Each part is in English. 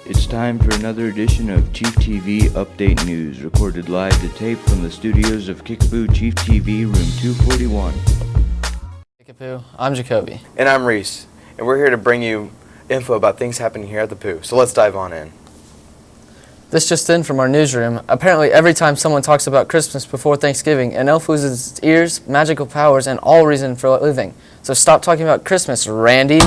It's time for another edition of ChiefTV Update News, recorded live to tape from the studios of Kickapoo ChiefTV, room 241. Kickapoo, I'm Jacoby. And I'm Rhys, and we're here to bring you info about things happening here at the Pooh. So let's dive on in. This just in from our newsroom. Apparently every time someone talks about Christmas before Thanksgiving, an elf loses its ears, magical powers, and all reason for living. So stop talking about Christmas, Randy.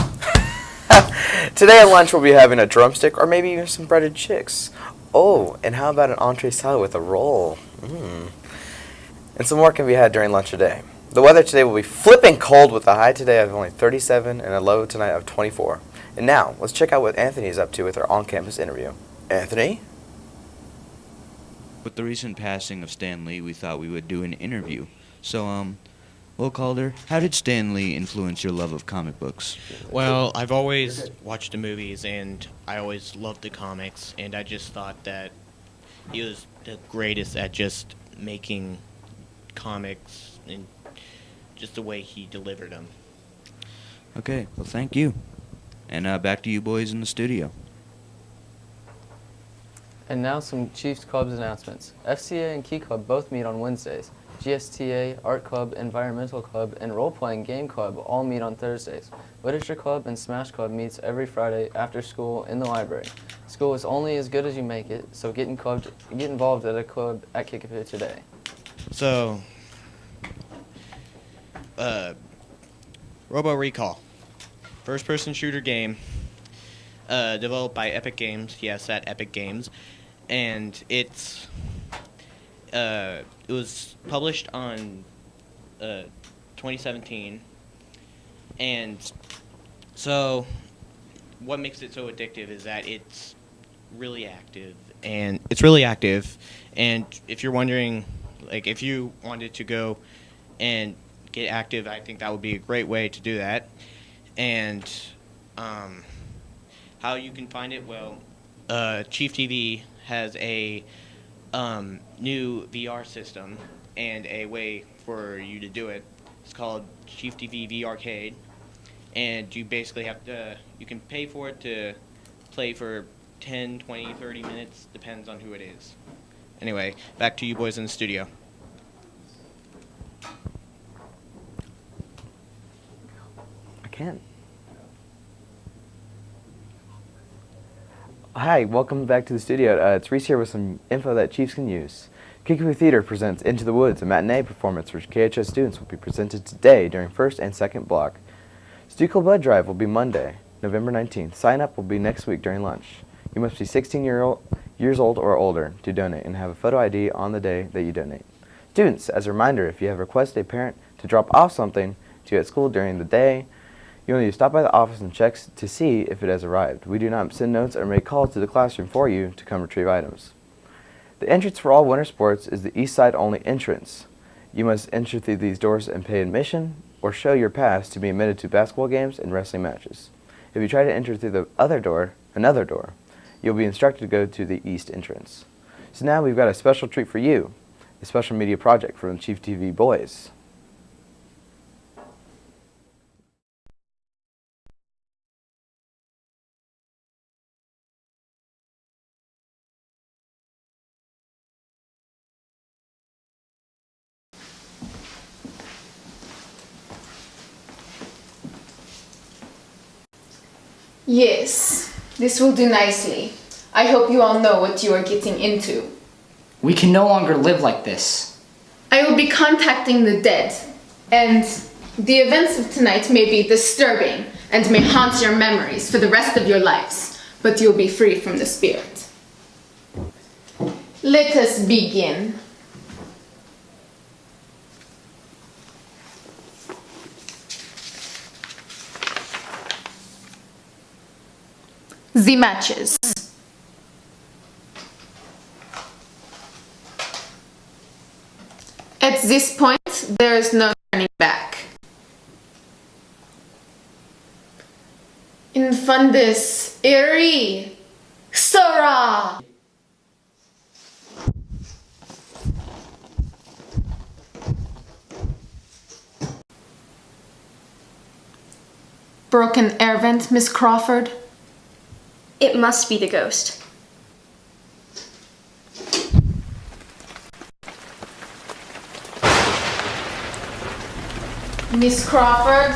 Today at lunch we'll be having a drumstick or maybe even some breaded chicks. Oh, and how about an entree salad with a roll? And some more can be had during lunch today. The weather today will be flipping cold with a high today of only 37 and a low tonight of 24. And now, let's check out what Anthony is up to with our on-campus interview. Anthony? With the recent passing of Stan Lee, we thought we would do an interview. So, well, Calder, how did Stan Lee influence your love of comic books? Well, I've always watched the movies, and I always loved the comics, and I just thought that he was the greatest at just making comics and just the way he delivered them. Okay, well, thank you. And back to you boys in the studio. And now some Chiefs Club's announcements. FCA and Key Club both meet on Wednesdays. GSTA, Art Club, Environmental Club, and Role Playing Game Club all meet on Thursdays. Literature Club and Smash Club meets every Friday after school in the library. School is only as good as you make it, so get involved at a club at Kickapoo today. So, Robo Recall, first-person shooter game, developed by Epic Games. Yes, at Epic Games, and it was published on 2017, and so what makes it so addictive is that it's really active, and if you're wondering, like, if you wanted to go and get active, I think that would be a great way to do that. And how you can find it, well, ChiefTV has a new VR system and a way for you to do it. It's called ChiefTV V Arcade, and you basically you can pay for it to play for 10, 20, 30 minutes, depends on who it is. Anyway, back to you boys in the studio. I can't. Hi, welcome back to the studio. It's Rhys here with some info that Chiefs can use. Kickapoo Theater presents Into the Woods, a matinee performance for KHS students will be presented today during first and second block. Stucco Blood Drive will be Monday, November 19th. Sign up will be next week during lunch. You must be 16 years old or older to donate and have a photo ID on the day that you donate. Students, as a reminder, if you have requested a parent to drop off something to you at school during the day, you'll need to stop by the office and check to see if it has arrived. We do not send notes or make calls to the classroom for you to come retrieve items. The entrance for all winter sports is the east side only entrance. You must enter through these doors and pay admission or show your pass to be admitted to basketball games and wrestling matches. If you try to enter through the another door, you'll be instructed to go to the east entrance. So now we've got a special treat for you, a special media project from the ChiefTV boys. Yes, this will do nicely. I hope you all know what you are getting into. We can no longer live like this. I will be contacting the dead, and the events of tonight may be disturbing and may haunt your memories for the rest of your lives, but you'll be free from the spirit. Let us begin. The matches. At this point, there is no turning back. Infundus Iri Sora! Broken air vent, Miss Crawford. It must be the ghost. Miss Crawford?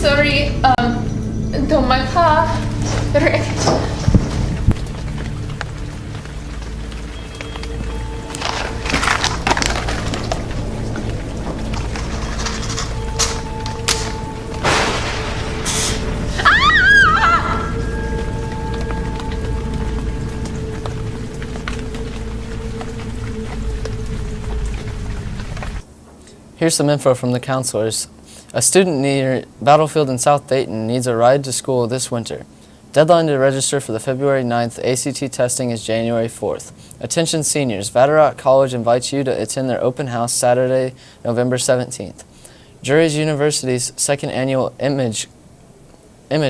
Sorry, don't mind her. Here's some info from the counselors. A student near Battlefield in South Dayton needs a ride to school this winter. Deadline to register for the February 9th ACT testing is January 4th. Attention seniors, Vatterott College invites you to attend their open house Saturday, November 17th. Jury's University's second annual Image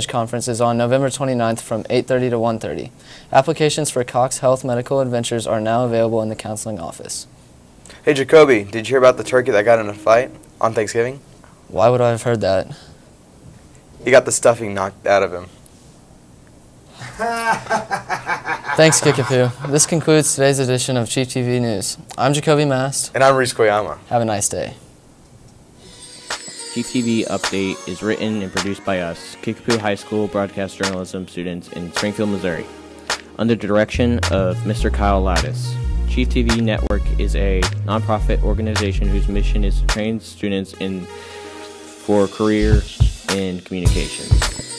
Conference is on November 29th from 8:30 to 1:30. Applications for Cox Health Medical Adventures are now available in the counseling office. Hey Jacoby, did you hear about the turkey that got in a fight on Thanksgiving? Why would I have heard that? He got the stuffing knocked out of him. Thanks, Kickapoo. This concludes today's edition of ChiefTV News. I'm Jacoby Mast. And I'm Rhys Koyama. Have a nice day. ChiefTV Update is written and produced by us, Kickapoo High School broadcast journalism students in Springfield, Missouri, under the direction of Mr. Kyle Lattis. ChiefTV Network is a nonprofit organization whose mission is to train students for career in communications.